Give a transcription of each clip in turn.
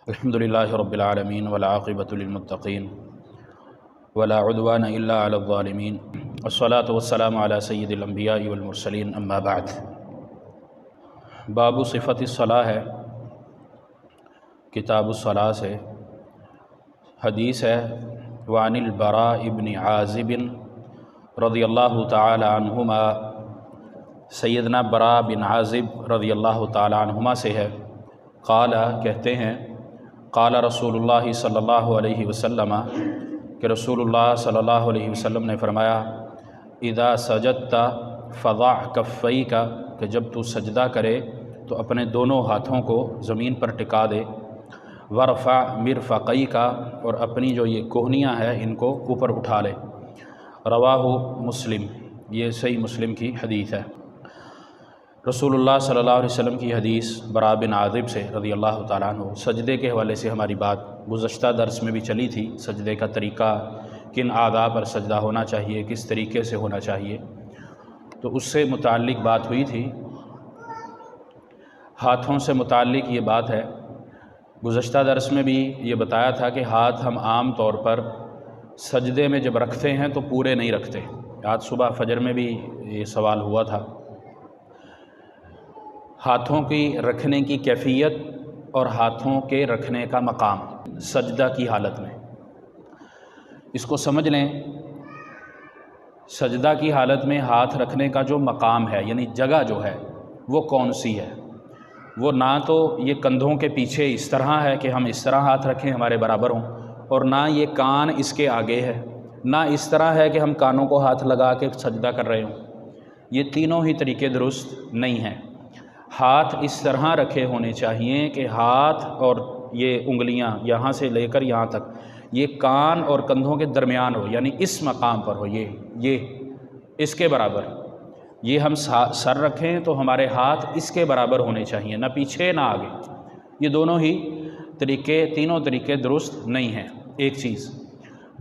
الحمدللہ رب العالمین والعاقبۃ للمتقین ولا عدوان الا علی الظالمین والصلاة والسلام علی سید الانبیاء والمرسلین اما بعد۔ باب صفت الصلاۃ ہے، کتاب الصلاۃ سے حدیث ہے۔ وعن البراء بن عازب رضی اللہ تعالی عنہما، سیدنا براء بن عازب رضی اللہ تعالی عنہما سے ہے، قال کہتے ہیں، قال رسول اللہ صلی اللہ علیہ وسلم کہ رسول اللہ صلی اللہ علیہ وسلم نے فرمایا، اذا سجدت فضع کفیک، کہ جب تو سجدہ کرے تو اپنے دونوں ہاتھوں کو زمین پر ٹکا دے، ورفع مرفقیک، اور اپنی جو یہ کوہنیاں ہیں ان کو اوپر اٹھا لے۔ رواہ مسلم، یہ صحیح مسلم کی حدیث ہے۔ رسول اللہ صلی اللہ علیہ وسلم کی حدیث براء بن عازب سے رضی اللہ تعالیٰ عنہ۔ سجدے کے حوالے سے ہماری بات گزشتہ درس میں بھی چلی تھی، سجدے کا طریقہ، کن آداب پر سجدہ ہونا چاہیے، کس طریقے سے ہونا چاہیے، تو اس سے متعلق بات ہوئی تھی۔ ہاتھوں سے متعلق یہ بات ہے، گزشتہ درس میں بھی یہ بتایا تھا کہ ہاتھ ہم عام طور پر سجدے میں جب رکھتے ہیں تو پورے نہیں رکھتے۔ آج صبح فجر میں بھی یہ سوال ہوا تھا۔ ہاتھوں کی رکھنے کی کیفیت اور ہاتھوں کے رکھنے کا مقام سجدہ کی حالت میں، اس کو سمجھ لیں۔ سجدہ کی حالت میں ہاتھ رکھنے کا جو مقام ہے، یعنی جگہ جو ہے وہ کون سی ہے، وہ نہ تو یہ کندھوں کے پیچھے اس طرح ہے کہ ہم اس طرح ہاتھ رکھیں ہمارے برابر ہوں، اور نہ یہ کان اس کے آگے ہے، نہ اس طرح ہے کہ ہم کانوں کو ہاتھ لگا کے سجدہ کر رہے ہوں۔ یہ تینوں ہی طریقے درست نہیں ہیں۔ ہاتھ اس طرح رکھے ہونے چاہیے کہ ہاتھ اور یہ انگلیاں یہاں سے لے کر یہاں تک یہ کان اور کندھوں کے درمیان ہو، یعنی اس مقام پر ہو، یہ اس کے برابر۔ یہ ہم سر رکھیں تو ہمارے ہاتھ اس کے برابر ہونے چاہیے، نہ پیچھے نہ آگے۔ یہ دونوں ہی طریقے، تینوں طریقے درست نہیں ہیں، ایک چیز۔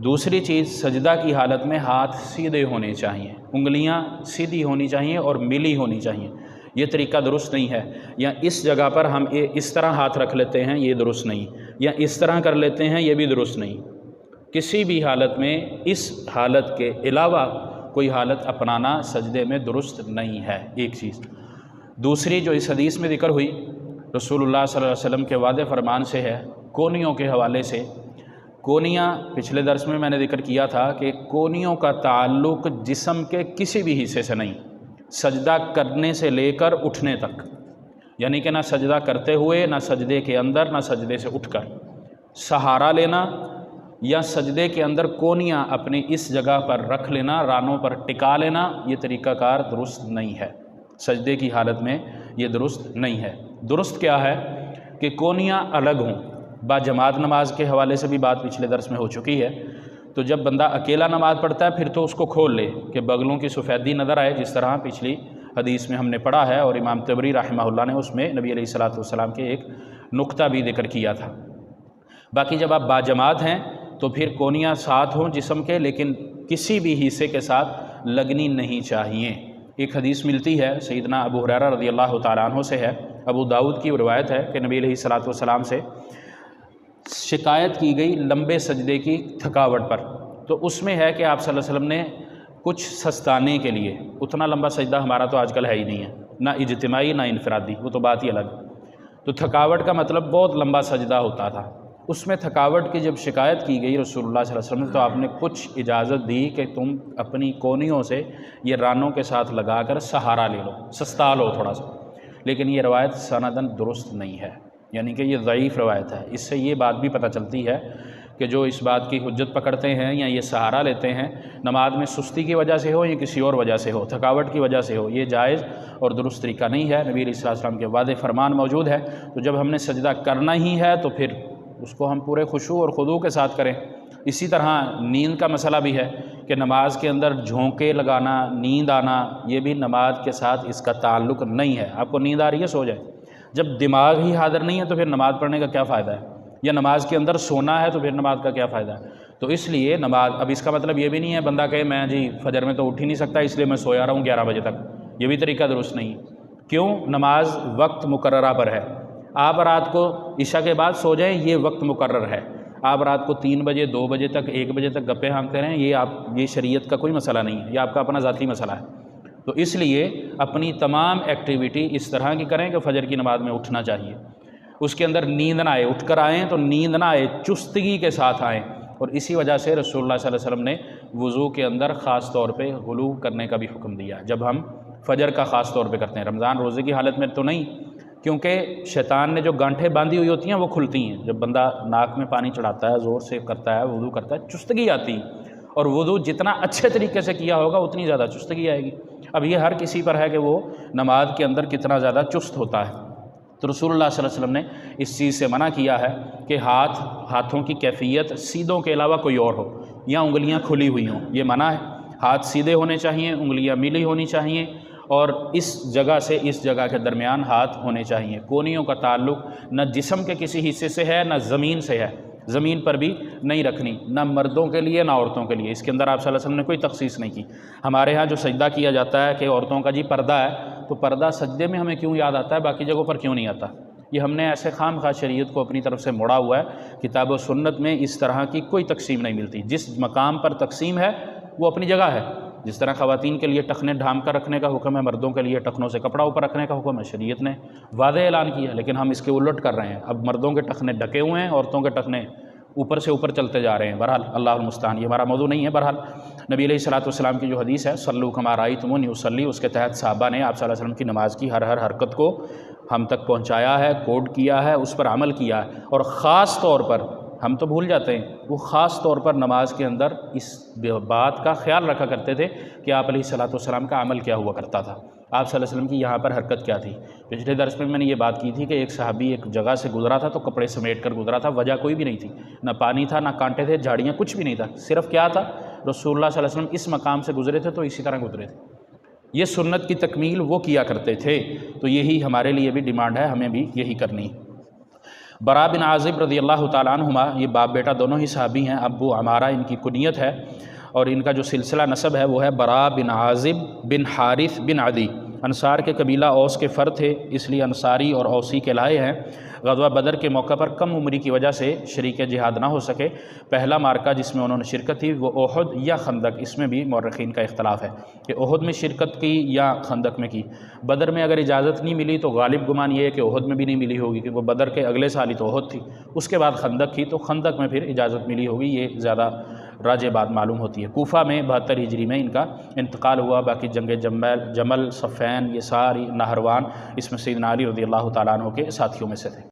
دوسری چیز، سجدہ کی حالت میں ہاتھ سیدھے ہونے چاہیے، انگلیاں سیدھی ہونی چاہیے اور ملی ہونی چاہیے۔ یہ طریقہ درست نہیں ہے۔ یا اس جگہ پر ہم اس طرح ہاتھ رکھ لیتے ہیں، یہ درست نہیں، یا اس طرح کر لیتے ہیں، یہ بھی درست نہیں۔ کسی بھی حالت میں اس حالت کے علاوہ کوئی حالت اپنانا سجدے میں درست نہیں ہے، ایک چیز۔ دوسری جو اس حدیث میں ذکر ہوئی، رسول اللہ صلی اللہ علیہ وسلم کے وعدے فرمان سے ہے، کونیوں کے حوالے سے۔ کونیاں پچھلے درس میں نے ذکر کیا تھا کہ کونیوں کا تعلق جسم کے کسی بھی حصے سے نہیں، سجدہ کرنے سے لے کر اٹھنے تک، یعنی کہ نہ سجدہ کرتے ہوئے، نہ سجدے کے اندر، نہ سجدے سے اٹھ کر سہارا لینا، یا سجدے کے اندر کونیاں اپنی اس جگہ پر رکھ لینا، رانوں پر ٹکا لینا، یہ طریقہ کار درست نہیں ہے۔ سجدے کی حالت میں یہ درست نہیں ہے۔ درست کیا ہے کہ کونیاں الگ ہوں۔ با جماعت نماز کے حوالے سے بھی بات پچھلے درس میں ہو چکی ہے۔ تو جب بندہ اکیلا نماز پڑھتا ہے پھر تو اس کو کھول لے کہ بغلوں کی سفیدی نظر آئے، جس طرح پچھلی حدیث میں ہم نے پڑھا ہے، اور امام طبری رحمہ اللہ نے اس میں نبی علیہ الصلوۃ والسلام کے ایک نقطہ بھی ذکر کیا تھا۔ باقی جب آپ باجماعت ہیں تو پھر کونیاں ساتھ ہوں جسم کے، لیکن کسی بھی حصے کے ساتھ لگنی نہیں چاہیے۔ ایک حدیث ملتی ہے، سیدنا ابو ہریرہ رضی اللہ تعالیٰ عنہ سے ہے، ابو داؤد کی روایت ہے کہ نبی علیہ الصلوۃ والسلام سے شکایت کی گئی لمبے سجدے کی تھکاوٹ پر، تو اس میں ہے کہ آپ صلی اللہ علیہ وسلم نے کچھ سستانے کے لیے، اتنا لمبا سجدہ ہمارا تو آج کل ہے ہی نہیں ہے، نہ اجتماعی نہ انفرادی، وہ تو بات ہی الگ۔ تو تھکاوٹ کا مطلب بہت لمبا سجدہ ہوتا تھا۔ اس میں تھکاوٹ کی جب شکایت کی گئی رسول اللہ صلی اللہ علیہ وسلم نے، تو آپ نے کچھ اجازت دی کہ تم اپنی کونیوں سے یہ رانوں کے ساتھ لگا کر سہارا لے لو، سستا لو تھوڑا سا۔ لیکن یہ روایت سنداً درست نہیں ہے، یعنی کہ یہ ضعیف روایت ہے۔ اس سے یہ بات بھی پتہ چلتی ہے کہ جو اس بات کی حجت پکڑتے ہیں یا یہ سہارا لیتے ہیں، نماز میں سستی کی وجہ سے ہو یا کسی اور وجہ سے ہو، تھکاوٹ کی وجہ سے ہو، یہ جائز اور درست طریقہ نہیں ہے۔ نبی علیہ السلام کے وعدے فرمان موجود ہے، تو جب ہم نے سجدہ کرنا ہی ہے تو پھر اس کو ہم پورے خشوع اور خضوع کے ساتھ کریں۔ اسی طرح نیند کا مسئلہ بھی ہے کہ نماز کے اندر جھونکے لگانا، نیند آنا، یہ بھی نماز کے ساتھ اس کا تعلق نہیں ہے۔ آپ کو نیند آ رہی ہے، سو جائے۔ جب دماغ ہی حاضر نہیں ہے تو پھر نماز پڑھنے کا کیا فائدہ ہے؟ یا نماز کے اندر سونا ہے تو پھر نماز کا کیا فائدہ ہے؟ تو اس لیے نماز، اب اس کا مطلب یہ بھی نہیں ہے بندہ کہے میں جی فجر میں تو اٹھ ہی نہیں سکتا اس لیے میں سویا رہا ہوں 11 بجے تک، یہ بھی طریقہ درست نہیں۔ کیوں؟ نماز وقت مقررہ پر ہے، آپ رات کو عشاء کے بعد سو جائیں، یہ وقت مقرر ہے۔ آپ رات کو 3 بجے 2 بجے تک 1 بجے تک گپے ہانکتے رہیں، یہ شریعت کا کوئی مسئلہ نہیں ہے، یہ آپ کا اپنا ذاتی مسئلہ ہے۔ تو اس لیے اپنی تمام ایکٹیویٹی اس طرح کی کریں کہ فجر کی نماز میں اٹھنا چاہیے، اس کے اندر نیند نہ آئے، اٹھ کر آئیں تو نیند نہ آئے، چستگی کے ساتھ آئیں۔ اور اسی وجہ سے رسول اللہ صلی اللہ علیہ وسلم نے وضو کے اندر خاص طور پہ غلو کرنے کا بھی حکم دیا، جب ہم فجر کا خاص طور پہ کرتے ہیں۔ رمضان روزے کی حالت میں تو نہیں، کیونکہ شیطان نے جو گانٹھیں باندھی ہوئی ہوتی ہیں وہ کھلتی ہیں، جب بندہ ناک میں پانی چڑھاتا ہے، زور سے کرتا ہے، وضو کرتا ہے، چستگی آتی ہے، اور وضو جتنا اچھے طریقے سے کیا ہوگا اتنی زیادہ چستگی آئے گی۔ اب یہ ہر کسی پر ہے کہ وہ نماز کے اندر کتنا زیادہ چست ہوتا ہے۔ تو رسول اللہ صلی اللہ علیہ وسلم نے اس چیز سے منع کیا ہے کہ ہاتھوں کی کیفیت سیدھوں کے علاوہ کوئی اور ہو، یا انگلیاں کھلی ہوئی ہوں، یہ منع ہے۔ ہاتھ سیدھے ہونے چاہیے، انگلیاں ملی ہونی چاہیے، اور اس جگہ سے اس جگہ کے درمیان ہاتھ ہونے چاہیے۔ کونیوں کا تعلق نہ جسم کے کسی حصے سے ہے نہ زمین سے ہے، زمین پر بھی نہیں رکھنی، نہ مردوں کے لیے نہ عورتوں کے لیے۔ اس کے اندر آپ صلی اللہ علیہ وسلم نے کوئی تخصیص نہیں کی۔ ہمارے ہاں جو سجدہ کیا جاتا ہے کہ عورتوں کا جی پردہ ہے، تو پردہ سجدے میں ہمیں کیوں یاد آتا ہے، باقی جگہوں پر کیوں نہیں آتا؟ یہ ہم نے ایسے خام خواہ شریعت کو اپنی طرف سے موڑا ہوا ہے۔ کتاب و سنت میں اس طرح کی کوئی تقسیم نہیں ملتی۔ جس مقام پر تقسیم ہے وہ اپنی جگہ ہے۔ جس طرح خواتین کے لیے ٹخنے ڈھام کر رکھنے کا حکم ہے، مردوں کے لیے ٹخنوں سے کپڑا اوپر رکھنے کا حکم ہے، شریعت نے واضح اعلان کیا، لیکن ہم اس کے الٹ کر رہے ہیں۔ اب مردوں کے ٹخنے ڈھکے ہوئے ہیں، عورتوں کے ٹخنے اوپر سے اوپر چلتے جا رہے ہیں۔ بہرحال اللہ المستعان، یہ ہمارا موضوع نہیں ہے۔ بہرحال نبی علیہ الصلوۃ والسلام کی جو حدیث ہے صلو کما رأیتمونی اصلی، اس کے تحت صحابہ نے آپ صلی اللہ علیہ وسلم کی نماز کی ہر حرکت کو ہم تک پہنچایا ہے، کوڈ کیا ہے، اس پر عمل کیا ہے، اور خاص طور پر ہم تو بھول جاتے ہیں، وہ خاص طور پر نماز کے اندر اس بات کا خیال رکھا کرتے تھے کہ آپ علیہ الصلوۃ والسلام کا عمل کیا ہوا کرتا تھا، آپ صلی اللہ علیہ وسلم کی یہاں پر حرکت کیا تھی۔ پچھلے درس میں نے یہ بات کی تھی کہ ایک صحابی ایک جگہ سے گزرا تھا تو کپڑے سمیٹ کر گزرا تھا، وجہ کوئی بھی نہیں تھی، نہ پانی تھا، نہ کانٹے تھے، جھاڑیاں، کچھ بھی نہیں تھا، صرف کیا تھا، رسول اللہ صلی اللہ علیہ وسلم اس مقام سے گزرے تھے تو اسی طرح گزرے تھے۔ یہ سنت کی تکمیل وہ کیا کرتے تھے، تو یہی ہمارے لیے بھی ڈیمانڈ ہے، ہمیں بھی یہی کرنی۔ برا بن عازب رضی اللہ تعالیٰ عنہما، یہ باپ بیٹا دونوں ہی صحابی ہیں، ابو عمارہ ان کی کنیت ہے، اور ان کا جو سلسلہ نسب ہے وہ ہے برا بن عازب بن حارث بن عدی۔ انصار کے قبیلہ اوس کے فرد تھے، اس لیے انصاری اور اوسی کہلائے ہیں۔ غزوہ بدر کے موقع پر کم عمری کی وجہ سے شریک جہاد نہ ہو سکے۔ پہلا مارکہ جس میں انہوں نے شرکت تھی وہ احد یا خندق، اس میں بھی مورخین کا اختلاف ہے کہ احد میں شرکت کی یا خندق میں کی۔ بدر میں اگر اجازت نہیں ملی تو غالب گمان یہ ہے کہ احد میں بھی نہیں ملی ہوگی، کیونکہ وہ بدر کے اگلے سال ہی تو احد تھی، اس کے بعد خندق کی، تو خندق میں پھر اجازت ملی ہوگی، یہ زیادہ راجع بات معلوم ہوتی ہے۔ کوفہ میں 72 ہجری میں ان کا انتقال ہوا۔ باقی جنگ جمل، صفین، یہ ساری نہروان، اس میں سیدنا علی رضی اللہ تعالیٰ عنہ کے ساتھیوں میں سے تھے۔